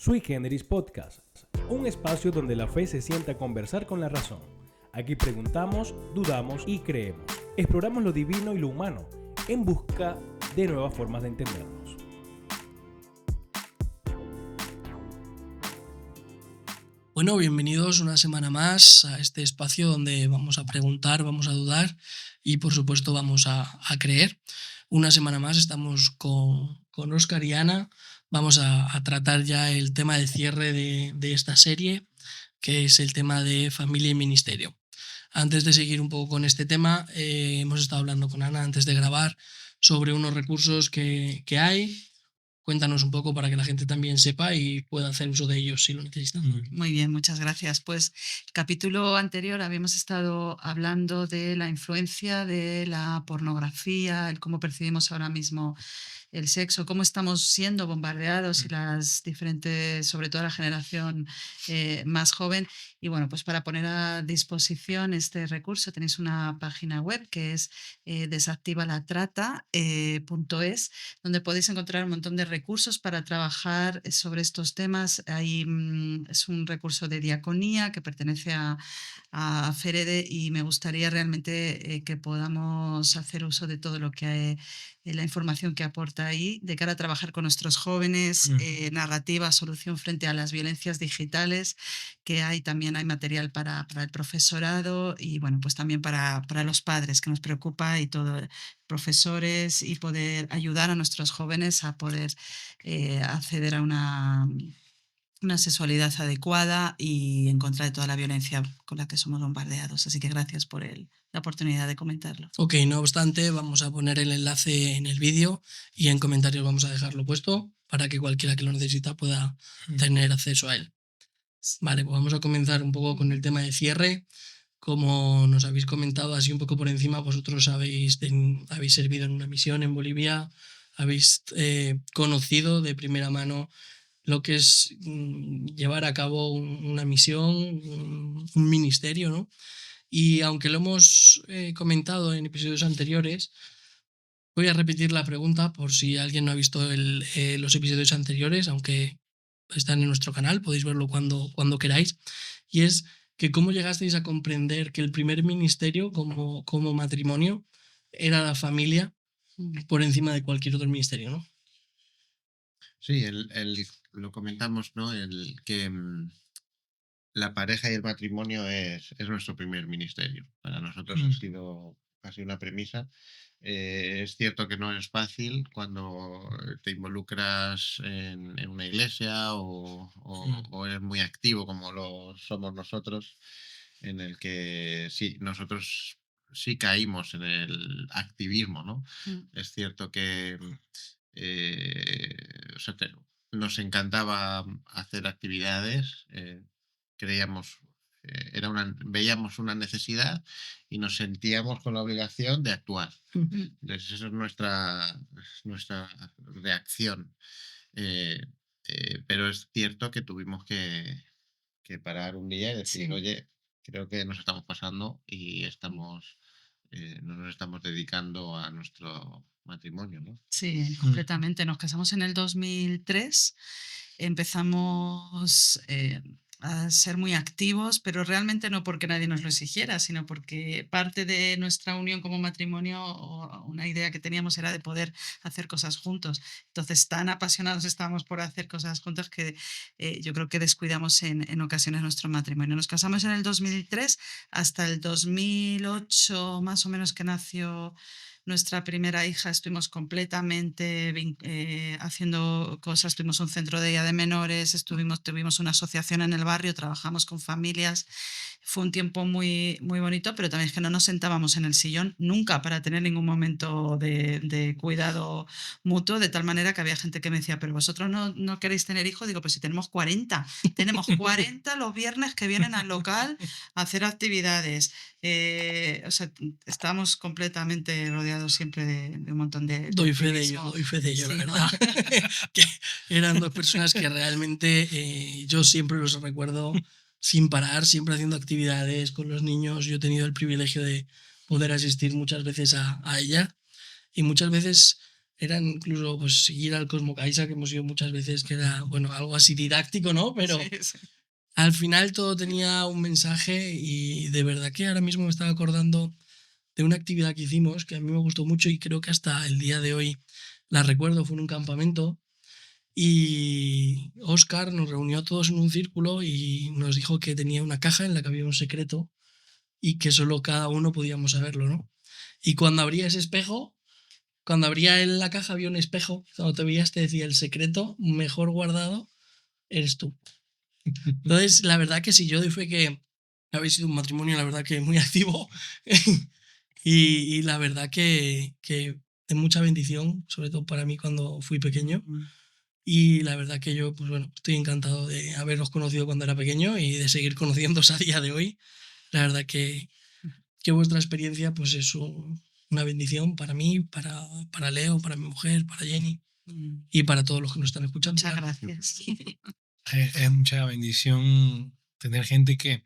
Sui Generis Podcast, un espacio donde la fe se sienta a conversar con la razón. Aquí preguntamos, dudamos y creemos. Exploramos lo divino y lo humano en busca de nuevas formas de entendernos. Bueno, bienvenidos una semana más a este espacio donde vamos a preguntar, vamos a dudar y por supuesto vamos a creer. Una semana más estamos con Óscar y Ana. Vamos a tratar ya el tema de cierre de esta serie, que es el tema de familia y ministerio. Antes de seguir un poco con este tema, hemos estado hablando con Ana antes de grabar sobre unos recursos que hay. Cuéntanos un poco para que la gente también sepa y pueda hacer uso de ellos si lo necesitan. Muy bien, muchas gracias. Pues el capítulo anterior habíamos estado hablando de la influencia de la pornografía, el cómo percibimos ahora mismo el sexo, cómo estamos siendo bombardeados y las diferentes, sobre todo la generación más joven. Y bueno, pues para poner a disposición este recurso tenéis una página web que es desactivalatrata.es, donde podéis encontrar un montón de recursos para trabajar sobre estos temas. Ahí es un recurso de diaconía que pertenece a Ferede y me gustaría realmente que podamos hacer uso de todo lo que hay, la información que aporta ahí de cara a trabajar con nuestros jóvenes, narrativa, solución frente a las violencias digitales, que también hay material para el profesorado y bueno, pues también para los padres, que nos preocupa, y todo, profesores, y poder ayudar a nuestros jóvenes a poder acceder a una sexualidad adecuada y en contra de toda la violencia con la que somos bombardeados. Así que gracias por la oportunidad de comentarlo. Ok, no obstante, vamos a poner el enlace en el vídeo y en comentarios vamos a dejarlo puesto para que cualquiera que lo necesita pueda tener acceso a él. Vale, pues vamos a comenzar un poco con el tema de cierre. Como nos habéis comentado así un poco por encima, vosotros habéis servido en una misión en Bolivia, habéis conocido de primera mano lo que es llevar a cabo una misión, un ministerio, ¿no? Y aunque lo hemos comentado en episodios anteriores, voy a repetir la pregunta por si alguien no ha visto los episodios anteriores, aunque están en nuestro canal, podéis verlo cuando queráis. Y es que cómo llegasteis a comprender que el primer ministerio como matrimonio era la familia por encima de cualquier otro ministerio, ¿no? Sí, lo comentamos, ¿no? El que la pareja y el matrimonio es nuestro primer ministerio. Para nosotros ha sido una premisa. Es cierto que no es fácil cuando te involucras en una iglesia o eres muy activo como lo somos nosotros, en el que sí, nosotros sí caímos en el activismo, ¿no? Es cierto que o sea, nos encantaba hacer actividades, creíamos, veíamos una necesidad y nos sentíamos con la obligación de actuar. Entonces, esa es nuestra reacción. Pero es cierto que tuvimos que parar un día y decir, Sí. oye, creo que nos estamos pasando y no nos estamos dedicando a nuestro matrimonio, ¿no? Sí, completamente. Nos casamos en el 2003, empezamos a ser muy activos, pero realmente no porque nadie nos lo exigiera, sino porque parte de nuestra unión como matrimonio, o una idea que teníamos, era de poder hacer cosas juntos. Entonces, tan apasionados estábamos por hacer cosas juntos que yo creo que descuidamos en ocasiones nuestro matrimonio. Nos casamos en el 2003, hasta el 2008 más o menos, que nació nuestra primera hija, estuvimos completamente haciendo cosas. Tuvimos un centro de día de menores, tuvimos una asociación en el barrio, trabajamos con familias. Fue un tiempo muy, muy bonito, pero también es que no nos sentábamos en el sillón nunca para tener ningún momento de cuidado mutuo, de tal manera que había gente que me decía, pero vosotros no queréis tener hijos. Digo, pues si tenemos 40 los viernes que vienen al local a hacer actividades. O sea, estábamos completamente rodeados siempre de un montón de Doy fe de activismo. ello, Sí, la ¿no? verdad. Que eran dos personas que realmente yo siempre los recuerdo sin parar, siempre haciendo actividades con los niños. Yo he tenido el privilegio de poder asistir muchas veces a ella y muchas veces Era incluso pues seguir al Cosmo Caixa, que hemos ido muchas veces, que era, bueno, algo así didáctico, ¿no? Pero Sí, sí. al final todo tenía un mensaje y de verdad que ahora mismo me estaba acordando de una actividad que hicimos que a mí me gustó mucho y creo que hasta el día de hoy la recuerdo. Fue en un campamento y Oscar nos reunió a todos en un círculo y nos dijo que tenía una caja en la que había un secreto y que solo cada uno podíamos saberlo, ¿no? Y cuando abría ese espejo, cuando abría en la caja había un espejo, cuando te veías te decía: el secreto mejor guardado eres tú. Entonces, la verdad que sí, yo doy fe que habéis sido un matrimonio, la verdad que muy activo y la verdad que de mucha bendición, sobre todo para mí cuando fui pequeño. Y la verdad que yo, pues bueno, estoy encantado de haberos conocido cuando era pequeño y de seguir conociéndoos a día de hoy. La verdad que vuestra experiencia pues es una bendición para mí, para Leo, para mi mujer, para Jenny Mm. y para todos los que nos están escuchando. Muchas Claro. gracias. Es mucha bendición tener gente que,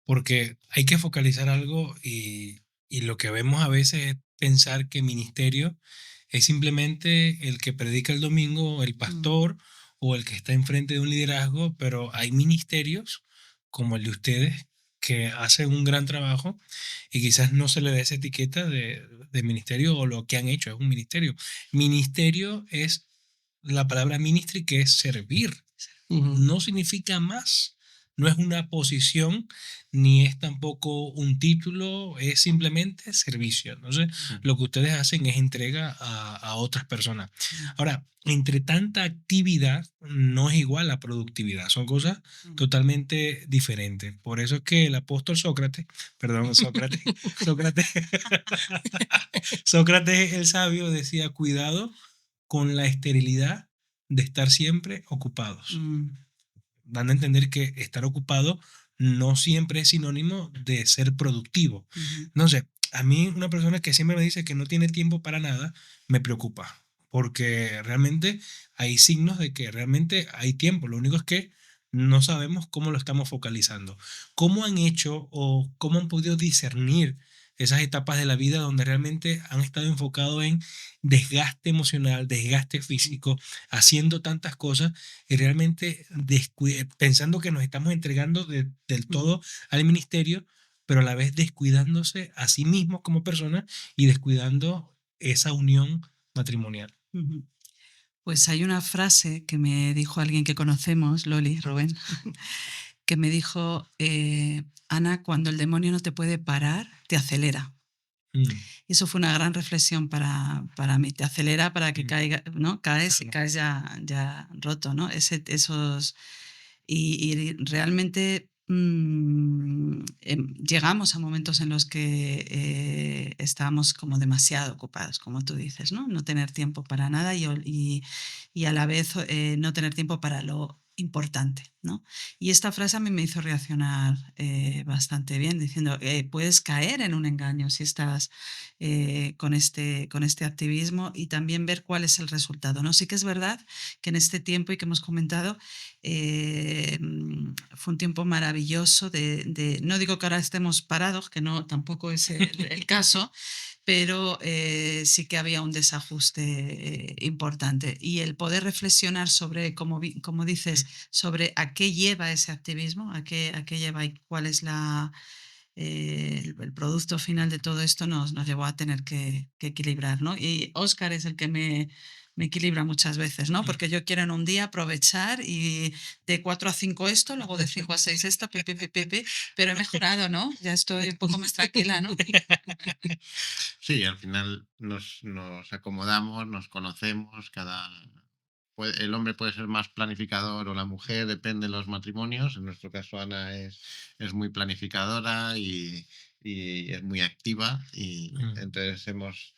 porque hay que focalizar algo y lo que vemos a veces es pensar que ministerio es simplemente el que predica el domingo, el pastor o el que está enfrente de un liderazgo, pero hay ministerios como el de ustedes que hacen un gran trabajo y quizás no se le dé esa etiqueta de ministerio o lo que han hecho es un ministerio. Ministerio es la palabra ministry, que es servir. Ujú. No significa más, no es una posición, ni es tampoco un título, es simplemente servicio. Entonces, lo que ustedes hacen es entrega a otras personas. Ahora, entre tanta actividad, no es igual la productividad, son cosas totalmente diferentes. Por eso es que el apóstol Sócrates, perdón, Sócrates, Sócrates el sabio decía: cuidado con la esterilidad de estar siempre ocupados, dando a entender que estar ocupado no siempre es sinónimo de ser productivo. Entonces, a mí una persona que siempre me dice que no tiene tiempo para nada, me preocupa, porque realmente hay signos de que realmente hay tiempo. Lo único es que no sabemos cómo lo estamos focalizando. ¿Cómo han hecho o cómo han podido discernir esas etapas de la vida donde realmente han estado enfocados en desgaste emocional, desgaste físico, haciendo tantas cosas y realmente pensando que nos estamos entregando del todo al ministerio, pero a la vez descuidándose a sí mismos como personas y descuidando esa unión matrimonial? Ujú. Pues hay una frase que me dijo alguien que conocemos, Loli, Rubén, que me dijo, Ana, cuando el demonio no te puede parar, te acelera. Mm, Y eso fue una gran reflexión para mí. Te acelera para que caiga, ¿no? Caes y claro. caes ya roto, ¿no? Y realmente llegamos a momentos en los que estábamos como demasiado ocupados, como tú dices, ¿no? No tener tiempo para nada y a la vez no tener tiempo para lo importante, ¿no? Y esta frase a mí me hizo reaccionar bastante bien, diciendo, puedes caer en un engaño si estás con este activismo y también ver cuál es el resultado, ¿no? Sí que es verdad que en este tiempo y que hemos comentado, fue un tiempo maravilloso no digo que ahora estemos parados, que no tampoco es el caso, pero sí que había un desajuste importante. Y el poder reflexionar sobre, como dices, sobre a qué lleva ese activismo, a qué lleva y cuál es el producto final de todo esto nos llevó a tener que equilibrar, ¿no? Y Óscar es el que me equilibra muchas veces, ¿no? Porque yo quiero en un día aprovechar y de 4 a 5 esto, luego de 5 a 6 esto, pero he mejorado, ¿no? Ya estoy un poco más tranquila, ¿no? Sí, al final nos acomodamos, nos conocemos, el hombre puede ser más planificador o la mujer, depende de los matrimonios. En nuestro caso, Ana es muy planificadora y es muy activa y entonces hemos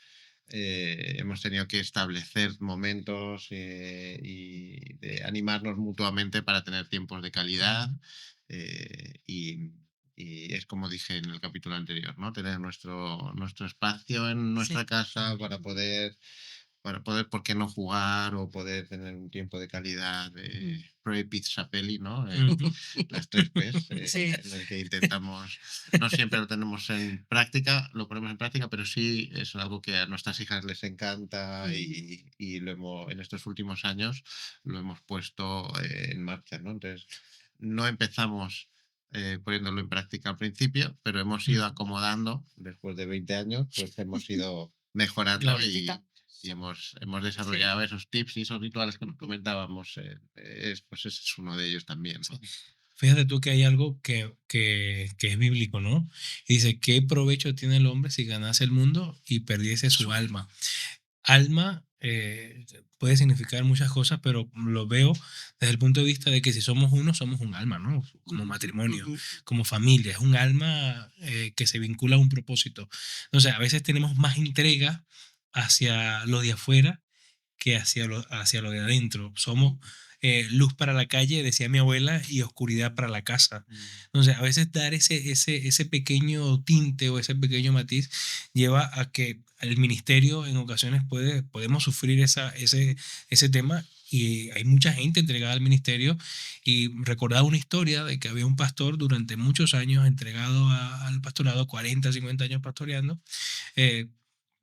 tenido que establecer momentos y de animarnos mutuamente para tener tiempos de calidad y es como dije en el capítulo anterior, ¿no? Tener nuestro espacio en nuestra Sí. casa para poder para poder, ¿por qué no jugar o poder tener un tiempo de calidad de Pre Pizza Peli, ¿no? Las 3 P's, Sí. en el que intentamos, no siempre lo tenemos en práctica, lo ponemos en práctica, pero sí es algo que a nuestras hijas les encanta y en estos últimos años lo hemos puesto en marcha, ¿no? Entonces, no empezamos poniéndolo en práctica al principio, pero hemos ido acomodando, después de 20 años, pues hemos ido mejorando Claro. y hemos desarrollado esos tips y esos rituales que nos comentábamos. Pues ese es uno de ellos también, ¿no? Fíjate tú que hay algo que es bíblico, ¿no? Y dice, ¿qué provecho tiene el hombre si ganase el mundo y perdiese su alma? Alma puede significar muchas cosas, pero lo veo desde el punto de vista de que si somos uno, somos un alma, ¿no? Como matrimonio, como familia, es un alma que se vincula a un propósito. Entonces, a veces tenemos más entrega hacia lo de afuera que hacia lo de adentro. Somos luz para la calle, decía mi abuela, y oscuridad para la casa. Entonces, a veces dar ese pequeño tinte o ese pequeño matiz lleva a que el ministerio en ocasiones podemos sufrir ese tema. Y hay mucha gente entregada al ministerio, y recordaba una historia de que había un pastor durante muchos años entregado al pastorado, 40, 50 años pastoreando, eh,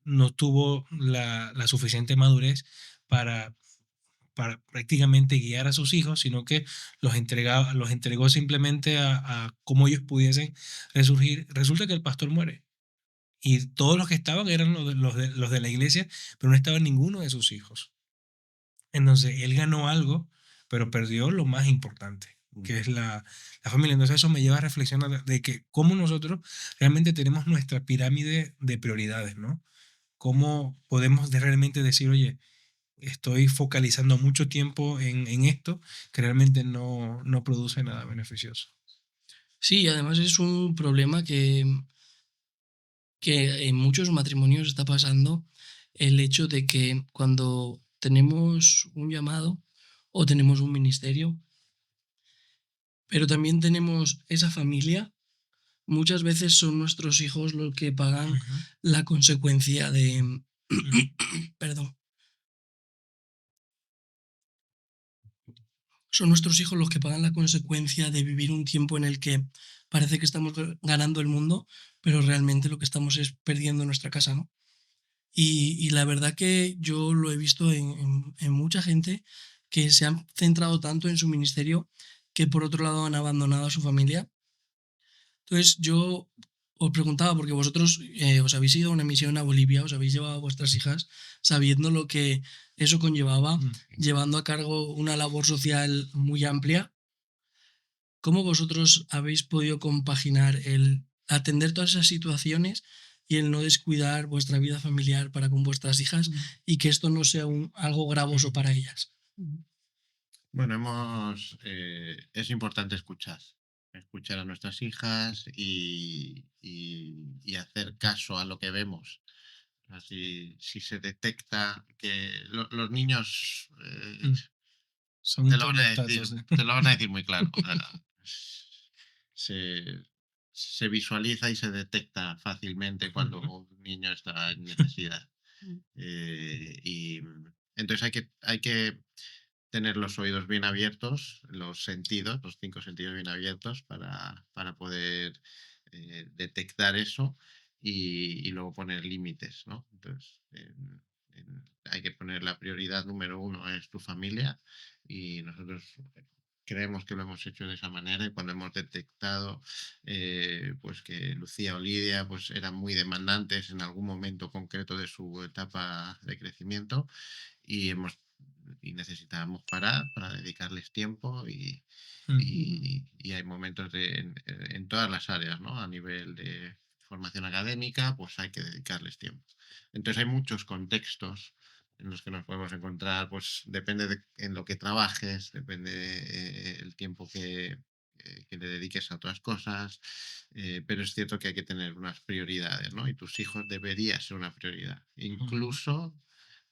no tuvo la suficiente madurez para, para prácticamente guiar a sus hijos, sino que los entregó simplemente a cómo ellos pudiesen resurgir. Resulta que el pastor muere y todos los que estaban eran los de la iglesia, pero no estaba ninguno de sus hijos. Entonces él ganó algo, pero perdió lo más importante, que es la familia. Entonces eso me lleva a reflexionar de que cómo nosotros realmente tenemos nuestra pirámide de prioridades, ¿no? ¿Cómo podemos realmente decir, oye, estoy focalizando mucho tiempo en esto que realmente no produce nada beneficioso? Sí, además es un problema que en muchos matrimonios está pasando, el hecho de que cuando tenemos un llamado o tenemos un ministerio, pero también tenemos esa familia, muchas veces son nuestros hijos los que pagan la consecuencia de, perdón, son nuestros hijos los que pagan la consecuencia de vivir un tiempo en el que parece que estamos ganando el mundo, pero realmente lo que estamos es perdiendo nuestra casa, ¿no? Y la verdad que yo lo he visto en mucha gente que se han centrado tanto en su ministerio que por otro lado han abandonado a su familia. Entonces yo os preguntaba, porque vosotros os habéis ido a una misión a Bolivia, os habéis llevado a vuestras hijas sabiendo lo que eso conllevaba, llevando a cargo una labor social muy amplia. ¿Cómo vosotros habéis podido compaginar el atender todas esas situaciones y el no descuidar vuestra vida familiar para con vuestras hijas y que esto no sea algo gravoso para ellas? Bueno, es importante escuchar a nuestras hijas y hacer caso a lo que vemos. Así, si se detecta que los niños Son te lo van a decir, termostatos, ¿eh? te lo van a decir muy claro. O sea, se, se visualiza y se detecta fácilmente cuando un niño está en necesidad. Y entonces hay que tener los oídos bien abiertos, los sentidos, los 5 sentidos bien abiertos para poder detectar eso y luego poner límites, ¿no? Entonces, hay que poner la prioridad número 1 es tu familia y nosotros creemos que lo hemos hecho de esa manera y cuando hemos detectado pues que Lucía o Lidia pues eran muy demandantes en algún momento concreto de su etapa de crecimiento y necesitábamos parar para dedicarles tiempo y hay momentos en todas las áreas, ¿no? A nivel de formación académica, pues hay que dedicarles tiempo. Entonces hay muchos contextos en los que nos podemos encontrar, pues depende en lo que trabajes, depende el tiempo que le dediques a otras cosas, pero es cierto que hay que tener unas prioridades, ¿no? Y tus hijos debería ser una prioridad. Incluso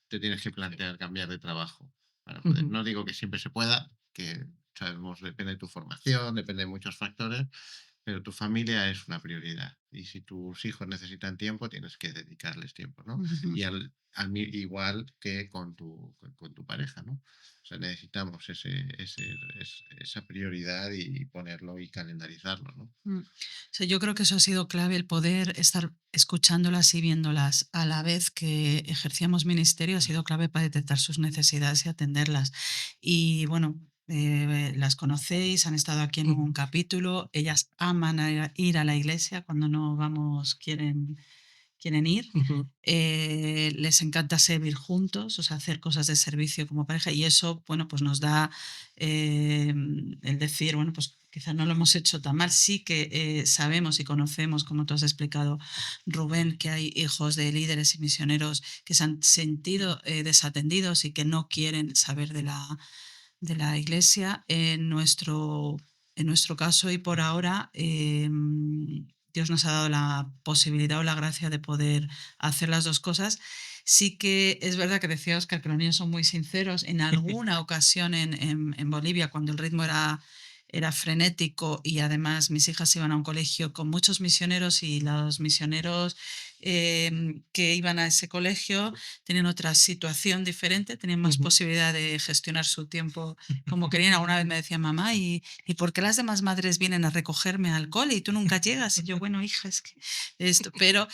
te tienes que plantear cambiar de trabajo para poder. No digo que siempre se pueda, que sabemos, depende de tu formación, depende de muchos factores, pero tu familia es una prioridad. Y si tus hijos necesitan tiempo, tienes que dedicarles tiempo, ¿no? Y igual que con tu pareja, ¿no? O sea, necesitamos esa prioridad y ponerlo y calendarizarlo, ¿no? O sea, yo creo que eso ha sido clave, el poder estar escuchándolas y viéndolas a la vez que ejercíamos ministerio, ha sido clave para detectar sus necesidades y atenderlas. Y bueno, las conocéis, han estado aquí en un capítulo, ellas aman ir a la iglesia, cuando no vamos quieren ir. Les encanta servir juntos, o sea, hacer cosas de servicio como pareja, y eso, bueno, pues nos da el decir, bueno, pues quizás no lo hemos hecho tan mal. Sí que sabemos y conocemos, como tú has explicado, Rubén, que hay hijos de líderes y misioneros que se han sentido desatendidos y que no quieren saber de la iglesia. En nuestro caso y por ahora, Dios nos ha dado la posibilidad o la gracia de poder hacer las dos cosas. Sí que es verdad que decía Óscar que los niños son muy sinceros. En alguna ocasión en Bolivia, cuando el ritmo era frenético y además mis hijas iban a un colegio con muchos misioneros, y los misioneros que iban a ese colegio tenían otra situación diferente, tenían más posibilidad de gestionar su tiempo como querían. Alguna vez me decía mamá, ¿y por qué las demás madres vienen a recogerme al cole y tú nunca llegas? Y yo, bueno, hija, es que esto, pero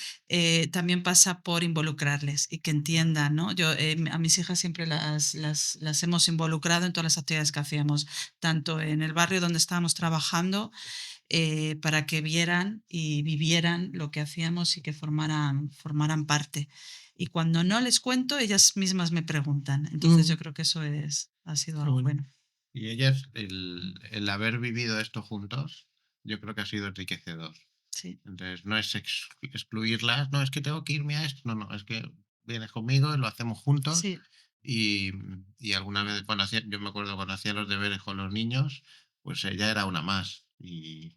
también pasa por involucrarles y que entiendan, ¿no? Yo a mis hijas siempre las hemos involucrado en todas las actividades que hacíamos, tanto en el barrio donde estábamos trabajando, para que vieran y vivieran lo que hacíamos y que formaran parte. Y cuando no les cuento, ellas mismas me preguntan. Entonces yo creo que eso ha sido algo bueno. Y ellas, el haber vivido esto juntos, yo creo que ha sido enriquecedor. Sí. Entonces, no es excluirlas, no es que tengo que irme a esto, no, es que vienes conmigo y lo hacemos juntos. Sí. Y alguna vez, yo me acuerdo cuando hacía los deberes con los niños, pues ella era una más. Y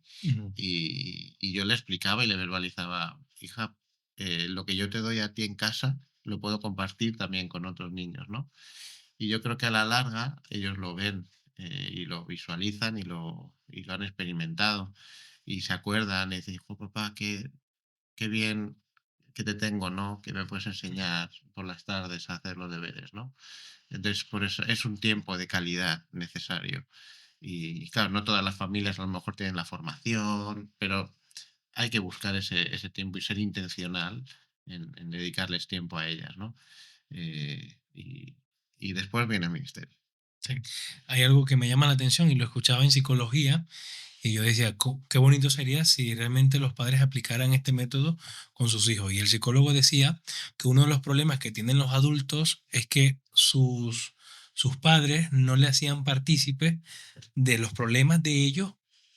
yo le explicaba y le verbalizaba, hija, lo que yo te doy a ti en casa lo puedo compartir también con otros niños, ¿no? Y yo creo que a la larga ellos lo ven y lo visualizan y lo han experimentado y se acuerdan y dicen, hijo, papá, qué bien que te tengo, ¿no? Que me puedes enseñar por las tardes a hacer los deberes, ¿no? Entonces, por eso es un tiempo de calidad necesario. Y claro, no todas las familias a lo mejor tienen la formación, pero hay que buscar ese tiempo y ser intencional en dedicarles tiempo a ellas, ¿no? Y después viene el ministerio. Sí. Hay algo que me llama la atención y lo escuchaba en psicología, y yo decía, qué bonito sería si realmente los padres aplicaran este método con sus hijos. Y el psicólogo decía que uno de los problemas que tienen los adultos es que sus padres no le hacían partícipe de los problemas de ellos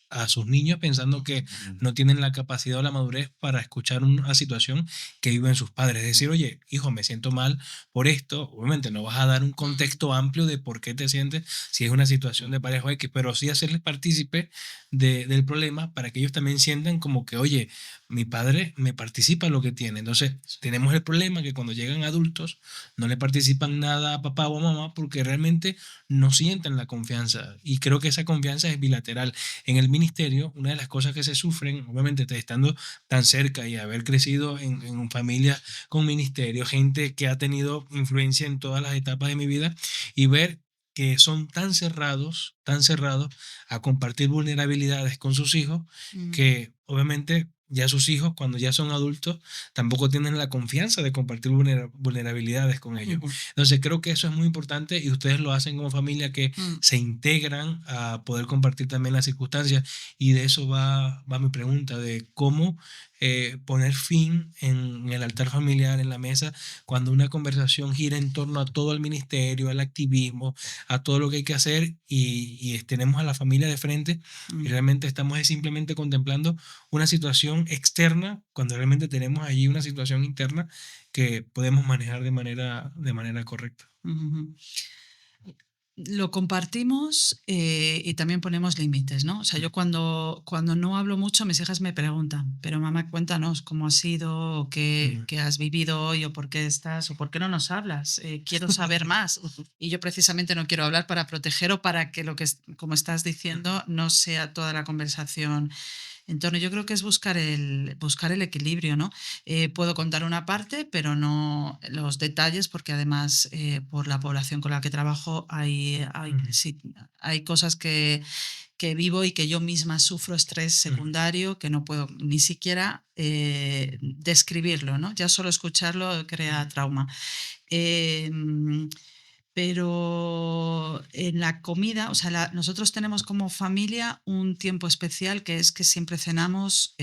a sus niños, pensando que no tienen la capacidad o la madurez para escuchar una situación que viven sus padres. Es decir, oye, hijo, me siento mal por esto. Obviamente no vas a dar un contexto amplio de por qué te sientes si es una situación de pareja X, pero sí hacerles partícipe del problema para que ellos también sientan como que, oye, mi padre me participa en lo que tiene. Entonces, tenemos el problema que cuando llegan adultos no le participan nada a papá o a mamá porque realmente no sienten la confianza. Y creo que esa confianza es bilateral. En el ministerio, una de las cosas que se sufren, obviamente estando tan cerca y haber crecido en familias con ministerio, gente que ha tenido influencia en todas las etapas de mi vida, y ver que son tan cerrados a compartir vulnerabilidades con sus hijos, que obviamente ya sus hijos, cuando ya son adultos, tampoco tienen la confianza de compartir vulnerabilidades con ellos. Entonces creo que eso es muy importante, y ustedes lo hacen como familia, que se integran a poder compartir también las circunstancias. Y de eso va mi pregunta, de cómo poner fin en el altar familiar, en la mesa, cuando una conversación gira en torno a todo el ministerio, al activismo, a todo lo que hay que hacer, y tenemos a la familia de frente y realmente estamos simplemente contemplando una situación externa, cuando realmente tenemos allí una situación interna que podemos manejar de manera correcta. Lo compartimos y también ponemos límites, ¿no? O sea, yo cuando no hablo mucho, mis hijas me preguntan, pero mamá, cuéntanos cómo ha sido, o qué has vivido hoy, o por qué estás, o por qué no nos hablas. Quiero saber más. Y yo precisamente no quiero hablar para proteger, o para que como estás diciendo, no sea toda la conversación entorno. Yo creo que es buscar el equilibrio, ¿no? Puedo contar una parte, pero no los detalles, porque además por la población con la que trabajo sí, hay cosas que vivo y que yo misma sufro estrés secundario que no puedo ni siquiera describirlo, ¿no? Ya solo escucharlo crea trauma. Pero en la comida, o sea, nosotros tenemos como familia un tiempo especial que es que siempre cenamos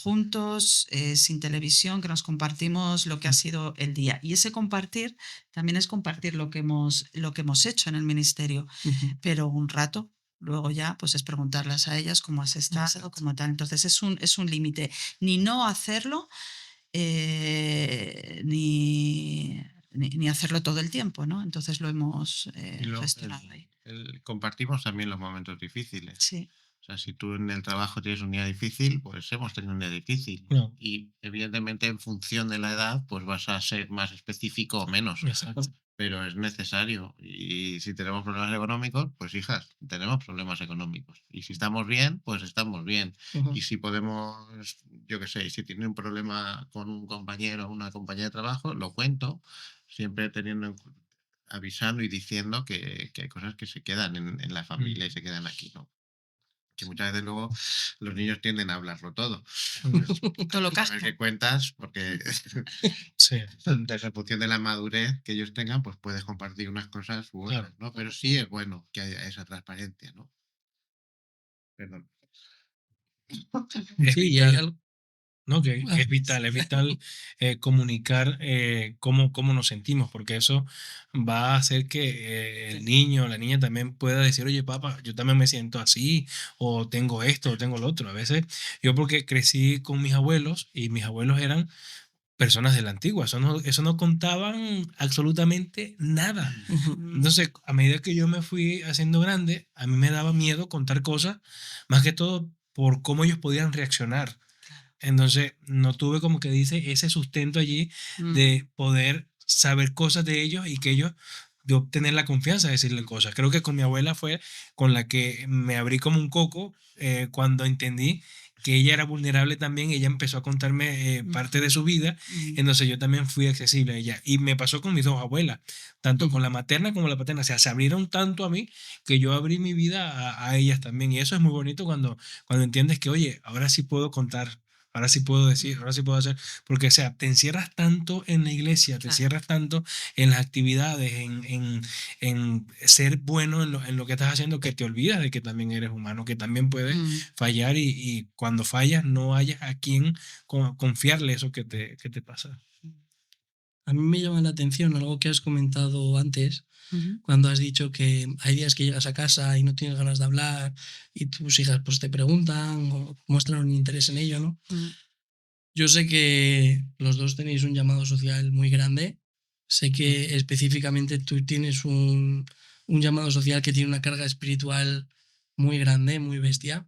juntos, sin televisión, que nos compartimos lo que ha sido el día. Y ese compartir también es compartir lo que hemos hecho en el ministerio, pero un rato. Luego ya, pues es preguntarlas a ellas cómo has estado, cómo tal. Entonces es un límite. Ni no hacerlo, ni hacerlo todo el tiempo, ¿no? Entonces lo hemos gestionado ahí. Compartimos también los momentos difíciles. Sí. O sea, si tú en el trabajo tienes un día difícil, pues hemos tenido un día difícil. No. Y evidentemente en función de la edad, pues vas a ser más específico o menos. Exacto. Pero es necesario. Y si tenemos problemas económicos, pues hijas, tenemos problemas económicos. Y si estamos bien, pues estamos bien. Y si podemos, yo qué sé, si tiene un problema con un compañero o una compañera de trabajo, lo cuento, siempre avisando y diciendo que hay cosas que se quedan en la familia y se quedan aquí, ¿no? Que muchas veces luego los niños tienden a hablarlo todo. Todo lo A ver cascan. qué cuentas, porque Sí. en función de la madurez que ellos tengan, pues puedes compartir unas cosas u otras, Claro. ¿no? Pero sí es bueno que haya esa transparencia, ¿no? Perdón. Es Sí, y hay vital, algo. ¿no? Que es vital comunicar cómo nos sentimos, porque eso va a hacer que el niño o la niña también pueda decir, oye, papá, yo también me siento así, o tengo esto, o tengo lo otro. A veces yo porque crecí con mis abuelos y mis abuelos eran personas de la antigua, eso no contaban absolutamente nada. Entonces, a medida que yo me fui haciendo grande, a mí me daba miedo contar cosas, más que todo por cómo ellos podían reaccionar. Entonces, no tuve como que dice ese sustento allí de poder saber cosas de ellos y que ellos, de obtener la confianza de decirle cosas. Creo que con mi abuela fue con la que me abrí como un coco cuando entendí que ella era vulnerable también. Ella empezó a contarme parte de su vida, entonces yo también fui accesible a ella. Y me pasó con mis dos abuelas, tanto con la materna como la paterna. O sea, se abrieron tanto a mí que yo abrí mi vida a ellas también. Y eso es muy bonito cuando entiendes que, oye, ahora sí puedo contar. Ahora sí puedo decir, ahora sí puedo hacer, porque o sea, te encierras tanto en la iglesia, te encierras tanto en las actividades, en ser bueno en lo que estás haciendo, que te olvidas de que también eres humano, que también puedes fallar y cuando fallas no hayas a quien confiarle eso que te pasa. A mí me llama la atención algo que has comentado antes, cuando has dicho que hay días que llegas a casa y no tienes ganas de hablar y tus hijas pues te preguntan o muestran un interés en ello, ¿no? Yo sé que los dos tenéis un llamado social muy grande. Sé que específicamente tú tienes un llamado social que tiene una carga espiritual muy grande, muy bestia.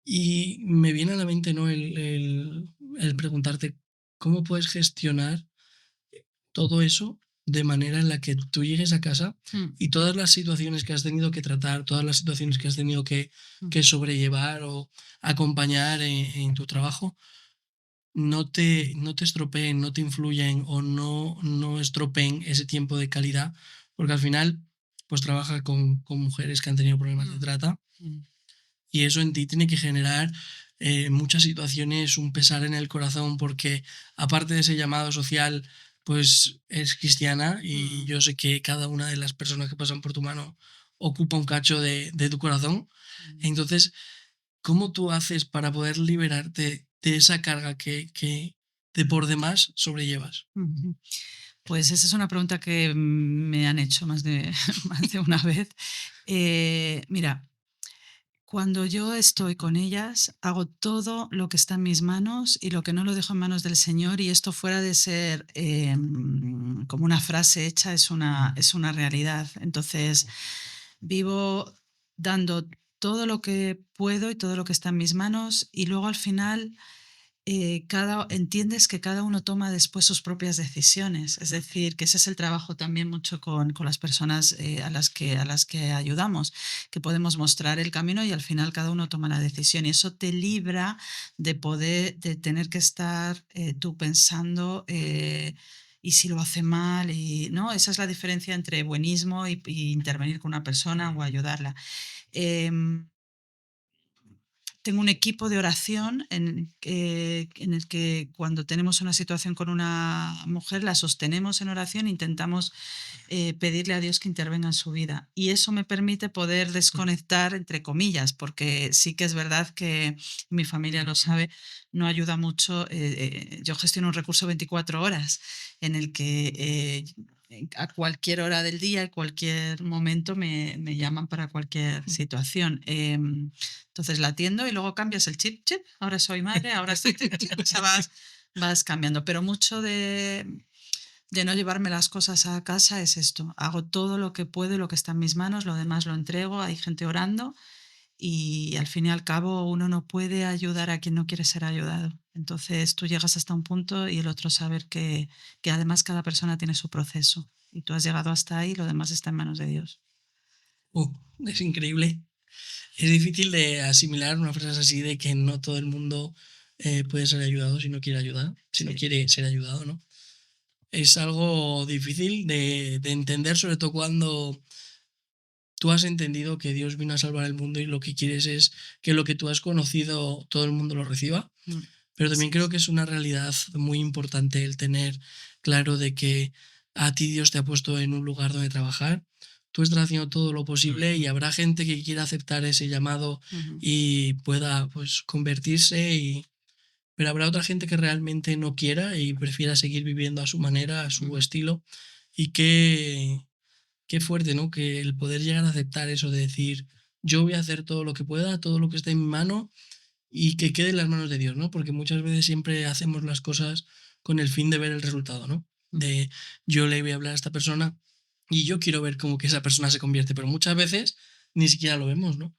Y me viene a la mente, ¿no? el preguntarte cómo puedes gestionar todo eso de manera en la que tú llegues a casa y todas las situaciones que has tenido que tratar, todas las situaciones que has tenido que sobrellevar o acompañar en tu trabajo, no te estropeen, no te influyen o no estropeen ese tiempo de calidad, porque al final pues trabajas con mujeres que han tenido problemas de trata y eso en ti tiene que generar muchas situaciones, un pesar en el corazón, porque aparte de ese llamado social, pues es cristiana y yo sé que cada una de las personas que pasan por tu mano ocupa un cacho de tu corazón. Entonces, ¿cómo tú haces para poder liberarte de esa carga que de por demás sobrellevas? Pues esa es una pregunta que me han hecho más de una vez. Mira, cuando yo estoy con ellas, hago todo lo que está en mis manos y lo que no lo dejo en manos del Señor, y esto fuera de ser como una frase hecha, es una realidad. Entonces, vivo dando todo lo que puedo y todo lo que está en mis manos, y luego al final entiendes que cada uno toma después sus propias decisiones. Es decir, que ese es el trabajo también mucho con las personas a las que ayudamos, que podemos mostrar el camino y al final cada uno toma la decisión. Y eso te libra de tener que estar tú pensando y si lo hace mal, ¿no? Esa es la diferencia entre buenismo y intervenir con una persona o ayudarla. Em, Tengo un equipo de oración en el que cuando tenemos una situación con una mujer la sostenemos en oración, intentamos pedirle a Dios que intervenga en su vida. Y eso me permite poder desconectar, entre comillas, porque sí que es verdad que mi familia lo sabe, no ayuda mucho. Yo gestiono un recurso 24 horas en el que a cualquier hora del día, en cualquier momento me llaman para cualquier situación. Entonces la atiendo y luego cambias el chip, ahora soy madre, ahora estoy... O sea, vas cambiando, pero mucho de no llevarme las cosas a casa es esto. Hago todo lo que puedo y lo que está en mis manos, lo demás lo entrego, hay gente orando y al fin y al cabo uno no puede ayudar a quien no quiere ser ayudado. Entonces tú llegas hasta un punto y el otro saber que además cada persona tiene su proceso y tú has llegado hasta ahí, lo demás está en manos de Dios. Es increíble. Es difícil de asimilar una frase así de que no todo el mundo puede ser ayudado si no quiere ayudar, si no quiere ser ayudado, ¿no? Es algo difícil de entender, sobre todo cuando tú has entendido que Dios vino a salvar el mundo y lo que quieres es que lo que tú has conocido todo el mundo lo reciba. Pero también creo que es una realidad muy importante el tener claro de que a ti Dios te ha puesto en un lugar donde trabajar. Tú estás haciendo todo lo posible y habrá gente que quiera aceptar ese llamado y pueda pues convertirse, pero habrá otra gente que realmente no quiera y prefiera seguir viviendo a su manera, a su estilo. Y qué fuerte, ¿no? Que el poder llegar a aceptar eso de decir, yo voy a hacer todo lo que pueda, todo lo que esté en mi mano y que quede en las manos de Dios, ¿no? Porque muchas veces siempre hacemos las cosas con el fin de ver el resultado, ¿no? De yo le voy a hablar a esta persona y yo quiero ver cómo que esa persona se convierte, pero muchas veces ni siquiera lo vemos, ¿no?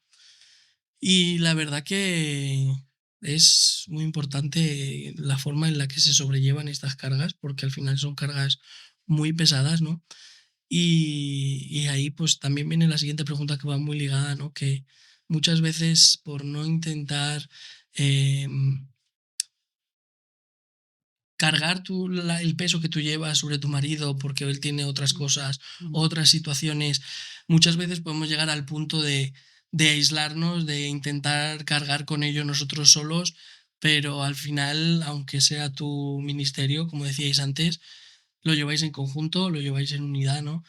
Y la verdad que es muy importante la forma en la que se sobrellevan estas cargas, porque al final son cargas muy pesadas, ¿no? Y ahí pues también viene la siguiente pregunta que va muy ligada, ¿no? Que muchas veces por no intentar cargar el peso que tú llevas sobre tu marido porque él tiene otras cosas, otras situaciones, muchas veces podemos llegar al punto de aislarnos, de intentar cargar con ello nosotros solos, pero al final, aunque sea tu ministerio, como decíais antes, lo lleváis en conjunto, lo lleváis en unidad, ¿no?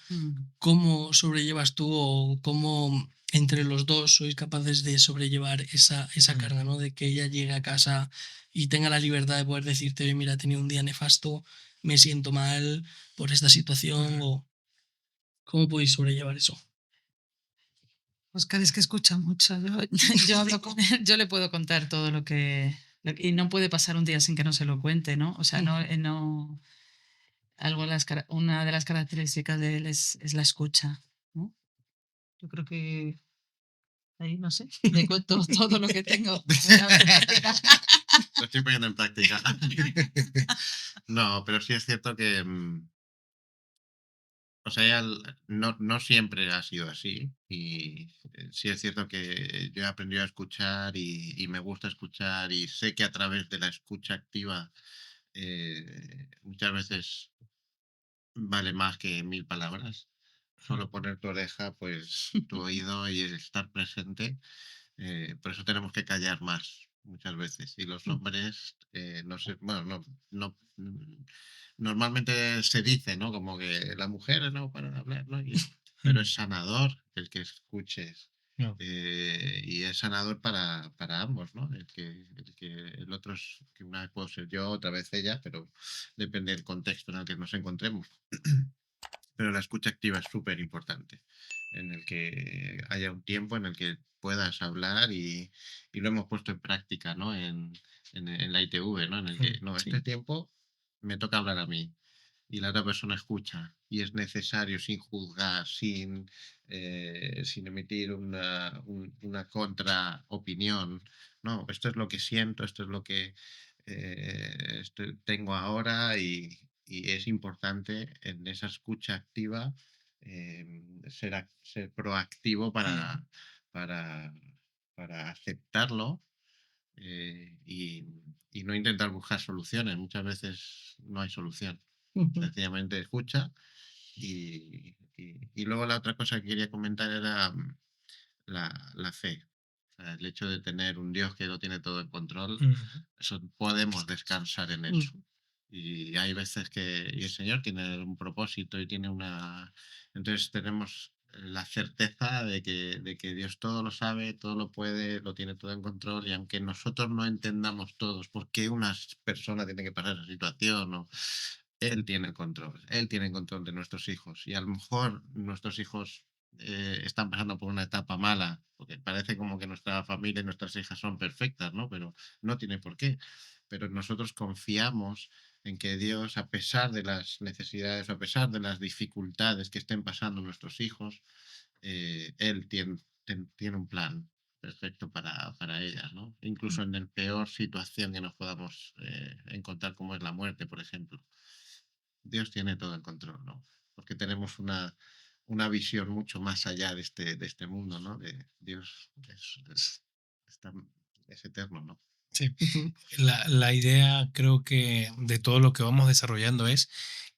¿Cómo sobrellevas tú o cómo entre los dos sois capaces de sobrellevar esa carga, ¿no? De que ella llegue a casa y tenga la libertad de poder decirte, oye, mira, he tenido un día nefasto, me siento mal por esta situación, o cómo podéis sobrellevar eso. Oscar es que escucha mucho. Yo hablo con él, yo le puedo contar todo lo que... Y no puede pasar un día sin que no se lo cuente, ¿no? O sea, no una de las características de él es la escucha, ¿no? Yo creo que ahí, no sé, le cuento todo lo que tengo. Lo estoy poniendo en práctica. No, pero sí es cierto que, o sea, no siempre ha sido así. Y sí es cierto que yo he aprendido a escuchar y me gusta escuchar y sé que a través de la escucha activa muchas veces vale más que 1000 palabras. Solo poner tu oreja, pues tu oído y estar presente. Por eso tenemos que callar más muchas veces. Y los hombres, no sé, bueno, normalmente se dice, ¿no? Como que la mujer no para de hablar, ¿no? Pero es sanador el que escuches. No. Y es sanador para ambos, ¿no? El otro es que una vez puedo ser yo, otra vez ella, pero depende del contexto en el que nos encontremos. Pero la escucha activa es súper importante, en el que haya un tiempo en el que puedas hablar y lo hemos puesto en práctica, ¿no? En la ITV, ¿no? En el que, no, este tiempo me toca hablar a mí y la otra persona escucha y es necesario sin juzgar, sin emitir una contraopinión, ¿no? Esto es lo que siento, esto es lo que tengo ahora y es importante en esa escucha activa ser proactivo para, para aceptarlo y no intentar buscar soluciones. Muchas veces no hay solución. Sencillamente escucha y luego la otra cosa que quería comentar era la fe. O sea, el hecho de tener un Dios que lo tiene todo en control, eso podemos descansar en eso. Y hay veces que y el Señor tiene un propósito y tiene una... Entonces tenemos la certeza de que Dios todo lo sabe, todo lo puede, lo tiene todo en control y aunque nosotros no entendamos todos por qué una persona tiene que pasar esa situación, Él tiene el control, Él tiene el control de nuestros hijos y a lo mejor nuestros hijos están pasando por una etapa mala, porque parece como que nuestra familia y nuestras hijas son perfectas, ¿no? Pero no tiene por qué. Pero nosotros confiamos en que Dios, a pesar de las necesidades, a pesar de las dificultades que estén pasando nuestros hijos, Él tiene un plan perfecto para ellas, ¿no? Incluso en la peor situación que nos podamos encontrar, como es la muerte, por ejemplo. Dios tiene todo el control, ¿no? Porque tenemos una visión mucho más allá de este mundo, ¿no? De Dios está- es eterno, ¿no? Sí. La idea creo que de todo lo que vamos desarrollando es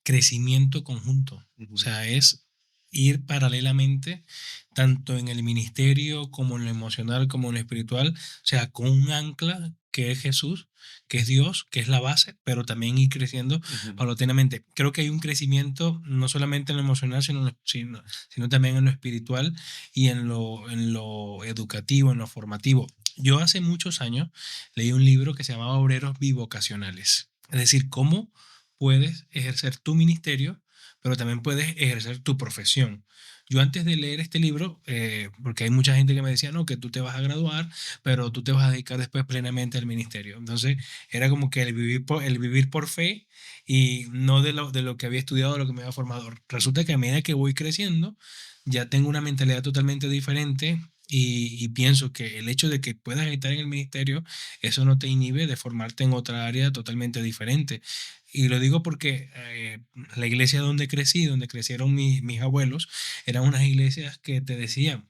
crecimiento conjunto. O sea, es ir paralelamente tanto en el ministerio como en lo emocional como en lo espiritual, o sea, con un ancla que es Jesús, que es Dios, que es la base, pero también ir creciendo paulatinamente. Creo que hay un crecimiento no solamente en lo emocional, sino también en lo espiritual y en lo educativo, en lo formativo. Yo hace muchos años leí un libro que se llamaba Obreros Bivocacionales, es decir, cómo puedes ejercer tu ministerio, pero también puedes ejercer tu profesión. Yo antes de leer este libro, porque hay mucha gente que me decía, no, que tú te vas a graduar, pero tú te vas a dedicar después plenamente al ministerio. Entonces era como que el vivir por fe y no de lo que había estudiado, de lo que me había formado. Resulta que a medida que voy creciendo, ya tengo una mentalidad totalmente diferente y pienso que el hecho de que puedas estar en el ministerio, eso no te inhibe de formarte en otra área totalmente diferente. Y lo digo porque la iglesia donde crecí, donde crecieron mis abuelos, eran unas iglesias que te decían,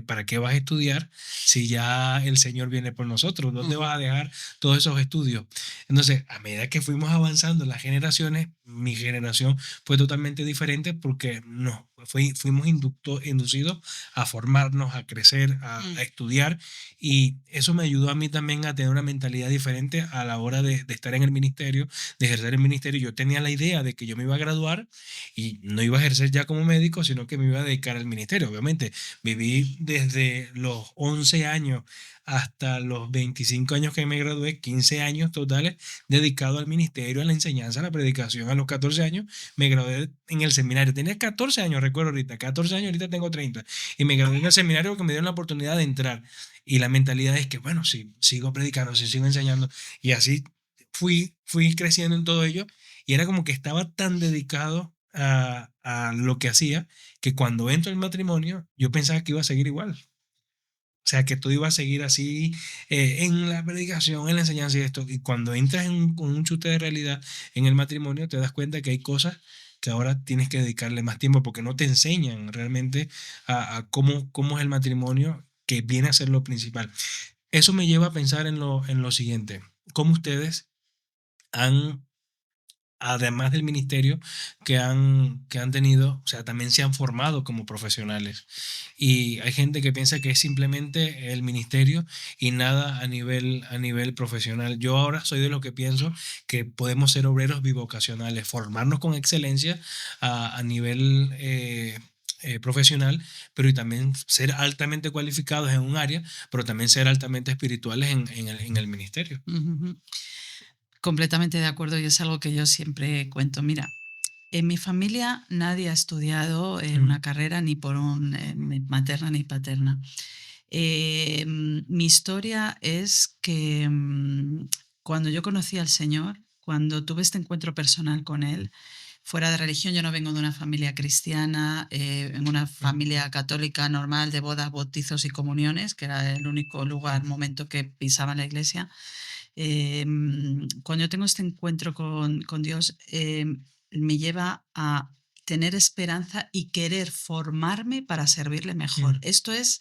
¿para qué vas a estudiar si ya el Señor viene por nosotros? ¿Dónde vas a dejar todos esos estudios? Entonces, a medida que fuimos avanzando las generaciones, mi generación fue totalmente diferente porque no, fuimos inducidos a formarnos, a crecer, a estudiar y eso me ayudó a mí también a tener una mentalidad diferente a la hora de estar en el ministerio, de ejercer el ministerio. Yo tenía la idea de que yo me iba a graduar y no iba a ejercer ya como médico, sino que me iba a dedicar al ministerio. Obviamente, viví desde los 11 años hasta los 25 años que me gradué, 15 años totales dedicado al ministerio, a la enseñanza, a la predicación. A los 14 años me gradué en el seminario. Tenía 14 años, recuerdo ahorita, 14 años, ahorita tengo 30. Y me gradué en el seminario porque me dieron la oportunidad de entrar. Y la mentalidad es que, bueno, si sigo predicando, si sigo enseñando. Y así fui creciendo en todo ello y era como que estaba tan dedicado a lo que hacía que cuando entro al matrimonio yo pensaba que iba a seguir igual. O sea, que todo iba a seguir así en la predicación, en la enseñanza y esto. Y cuando entras con un chute de realidad en el matrimonio, te das cuenta que hay cosas que ahora tienes que dedicarle más tiempo porque no te enseñan realmente a cómo es el matrimonio, que viene a ser lo principal. Eso me lleva a pensar en lo siguiente. ¿Cómo ustedes han, además del ministerio que han tenido, o sea, también se han formado como profesionales? Y hay gente que piensa que es simplemente el ministerio y nada a nivel profesional. Yo ahora soy de los que pienso que podemos ser obreros bivocacionales, formarnos con excelencia a nivel profesional, pero y también ser altamente cualificados en un área, pero también ser altamente espirituales en el ministerio. Completamente de acuerdo y es algo que yo siempre cuento. Mira, en mi familia nadie ha estudiado una carrera ni por ni materna ni paterna. Mi historia es que cuando yo conocí al Señor, cuando tuve este encuentro personal con Él, fuera de religión, yo no vengo de una familia cristiana, en una familia católica normal de bodas, bautizos y comuniones, que era el único lugar, momento que pisaba en la iglesia. Cuando yo tengo este encuentro con Dios, me lleva a tener esperanza y querer formarme para servirle mejor. Esto es,